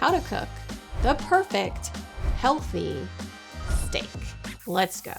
how to cook the perfect healthy steak. Let's go.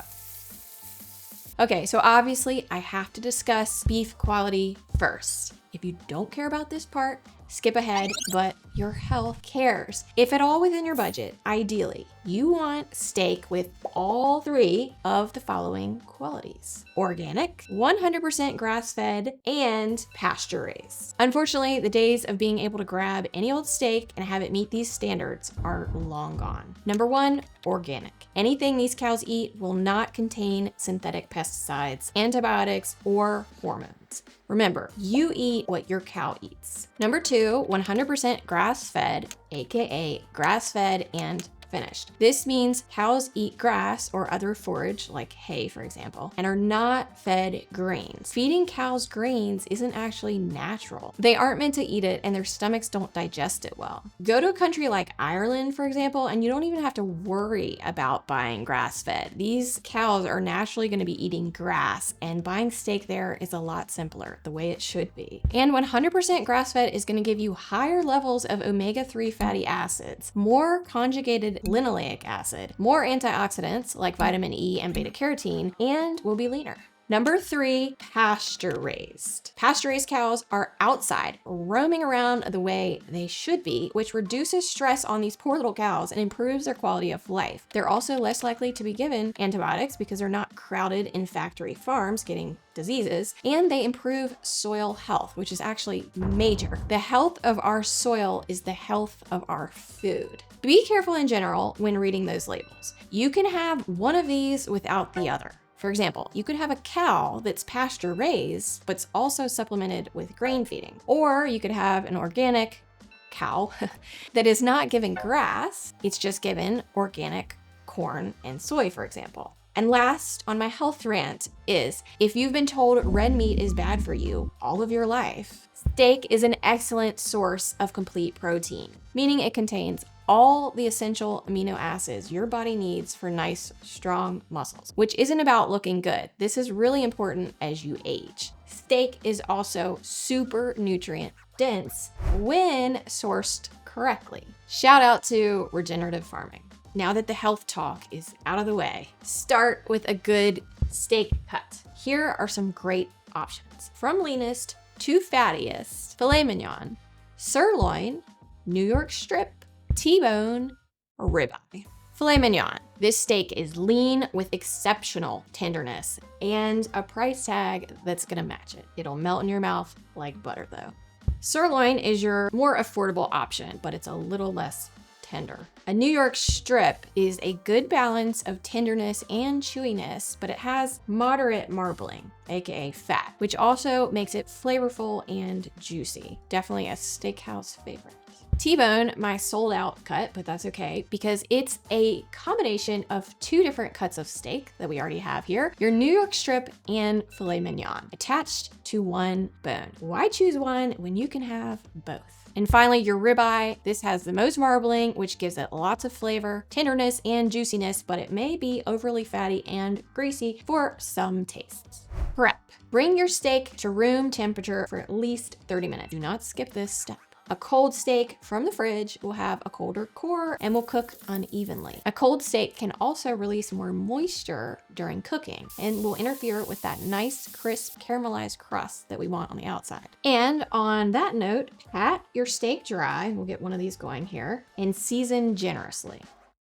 Okay, so obviously I have to discuss beef quality first. If you don't care about this part, skip ahead, but your health cares. If at all within your budget, ideally, you want steak with all three of the following qualities: organic, 100% grass-fed, and pasture-raised. Unfortunately, the days of being able to grab any old steak and have it meet these standards are long gone. Number one, organic. Anything these cows eat will not contain synthetic pesticides, antibiotics, or hormones. Remember, you eat what your cow eats. Number two, 100% grass-fed, aka grass-fed and finished. This means cows eat grass or other forage, like hay, for example, and are not fed grains. Feeding cows grains isn't actually natural. They aren't meant to eat it, and their stomachs don't digest it well. Go to a country like Ireland, for example, and you don't even have to worry about buying grass-fed. These cows are naturally going to be eating grass, and buying steak there is a lot simpler, the way it should be. And 100% grass-fed is going to give you higher levels of omega-3 fatty acids, more conjugated linoleic acid, more antioxidants like vitamin E and beta carotene, and will be leaner. Number three, pasture-raised. Pasture-raised cows are outside, roaming around the way they should be, which reduces stress on these poor little cows and improves their quality of life. They're also less likely to be given antibiotics because they're not crowded in factory farms getting diseases, and they improve soil health, which is actually major. The health of our soil is the health of our food. Be careful in general when reading those labels. You can have one of these without the other. For example, you could have a cow that's pasture raised, but's also supplemented with grain feeding. Or you could have an organic cow that is not given grass, it's just given organic corn and soy, for example. And last on my health rant is, if you've been told red meat is bad for you all of your life, steak is an excellent source of complete protein, meaning it contains all the essential amino acids your body needs for nice, strong muscles, which isn't about looking good. This is really important as you age. Steak is also super nutrient dense when sourced correctly. Shout out to regenerative farming. Now that the health talk is out of the way, start with a good steak cut. Here are some great options. From leanest to fattiest: filet mignon, sirloin, New York strip, T-bone, or ribeye. Filet mignon. This steak is lean with exceptional tenderness and a price tag that's gonna match it. It'll melt in your mouth like butter though. Sirloin is your more affordable option, but it's a little less tender. A New York strip is a good balance of tenderness and chewiness, but it has moderate marbling, aka fat, which also makes it flavorful and juicy. Definitely a steakhouse favorite. T-bone, my sold out cut, but that's okay because it's a combination of two different cuts of steak that we already have here, your New York strip and filet mignon, attached to one bone. Why choose one when you can have both? And finally, your ribeye. This has the most marbling, which gives it lots of flavor, tenderness, and juiciness, but it may be overly fatty and greasy for some tastes. Prep. Bring your steak to room temperature for at least 30 minutes. Do not skip this step. A cold steak from the fridge will have a colder core and will cook unevenly. A cold steak can also release more moisture during cooking and will interfere with that nice, crisp, caramelized crust that we want on the outside. And on that note, pat your steak dry, we'll get one of these going here, and season generously.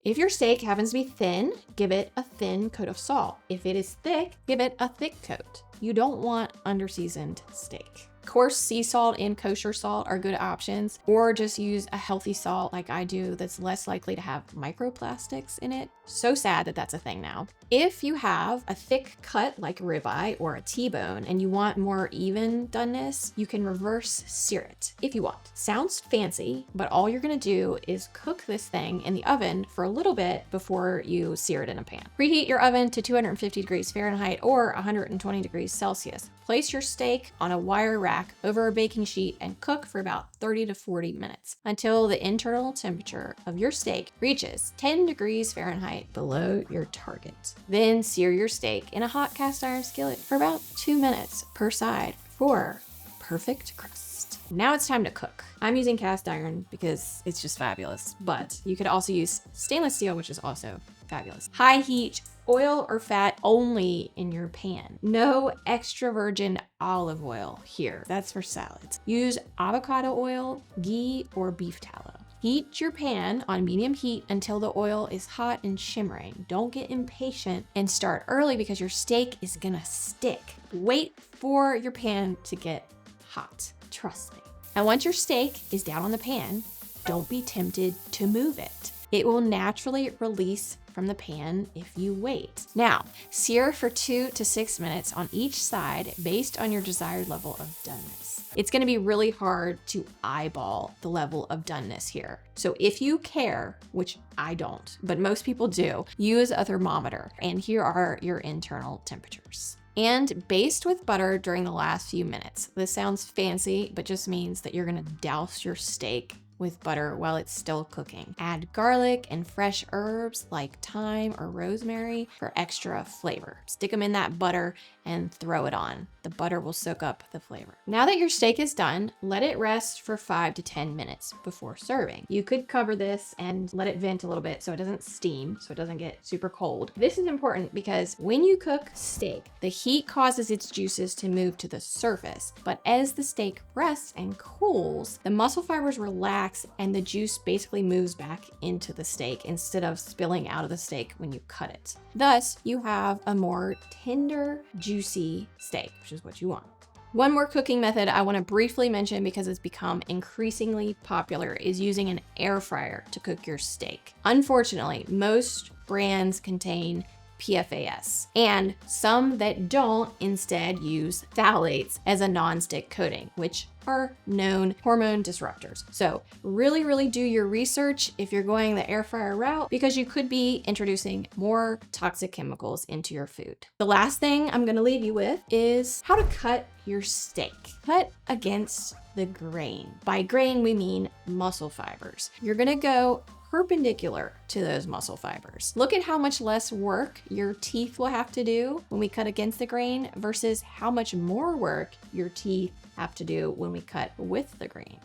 If your steak happens to be thin, give it a thin coat of salt. If it is thick, give it a thick coat. You don't want under-seasoned steak. Coarse sea salt and kosher salt are good options, or just use a healthy salt like I do that's less likely to have microplastics in it. So sad that that's a thing now. If you have a thick cut like ribeye or a T-bone and you want more even doneness, you can reverse sear it if you want. Sounds fancy, but all you're gonna do is cook this thing in the oven for a little bit before you sear it in a pan. Preheat your oven to 250 degrees Fahrenheit or 120 degrees Celsius. Place your steak on a wire rack over a baking sheet and cook for about 30 to 40 minutes until the internal temperature of your steak reaches 10 degrees Fahrenheit below your target. Then sear your steak in a hot cast iron skillet for about 2 minutes per side for perfect crust. rest. Now it's time to cook. I'm using cast iron because it's just fabulous, but you could also use stainless steel, which is also fabulous. High heat, oil or fat only in your pan. No extra virgin olive oil here. That's for salads. Use avocado oil, ghee, or beef tallow. Heat your pan on medium heat until the oil is hot and shimmering. Don't get impatient and start early because your steak is gonna stick. Wait for your pan to get hot. Trust me. And once your steak is down on the pan, don't be tempted to move it. It will naturally release from the pan if you wait. Now, sear for 2 to 6 minutes on each side based on your desired level of doneness. It's gonna be really hard to eyeball the level of doneness here. So if you care, which I don't, but most people do, use a thermometer. And here are your internal temperatures. And baste with butter during the last few minutes. This sounds fancy, but just means that you're gonna douse your steak with butter while it's still cooking. Add garlic and fresh herbs like thyme or rosemary for extra flavor. Stick them in that butter and throw it on. The butter will soak up the flavor. Now that your steak is done, let it rest for 5 to 10 minutes before serving. You could cover this and let it vent a little bit so it doesn't steam, so it doesn't get super cold. This is important because when you cook steak, the heat causes its juices to move to the surface, but as the steak rests and cools, the muscle fibers relax and the juice basically moves back into the steak instead of spilling out of the steak when you cut it. Thus, you have a more tender, juicy steak, which is what you want. One more cooking method I want to briefly mention because it's become increasingly popular is using an air fryer to cook your steak. Unfortunately, most brands contain PFAS, and some that don't instead use phthalates as a non-stick coating, which are known hormone disruptors. So really do your research if you're going the air fryer route because you could be introducing more toxic chemicals into your food. The last thing I'm gonna leave you with is how to cut your steak. Cut against the grain. By grain, we mean muscle fibers. You're gonna go perpendicular to those muscle fibers. Look at how much less work your teeth will have to do when we cut against the grain versus how much more work your teeth have to do when we cut with the grain.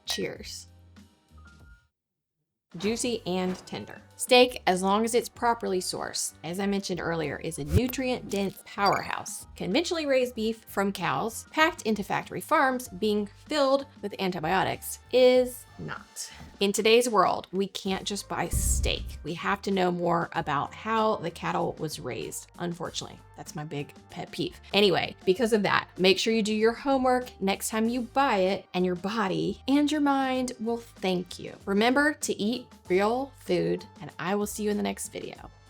Cheers. Juicy and tender. Steak, as long as it's properly sourced, as I mentioned earlier, is a nutrient-dense powerhouse. Conventionally raised beef from cows, packed into factory farms, being filled with antibiotics, is not. In today's world, we can't just buy steak. We have to know more about how the cattle was raised. Unfortunately, that's my big pet peeve. Anyway, because of that, make sure you do your homework next time you buy it, and your body and your mind will thank you. Remember to eat real food, and I will see you in the next video.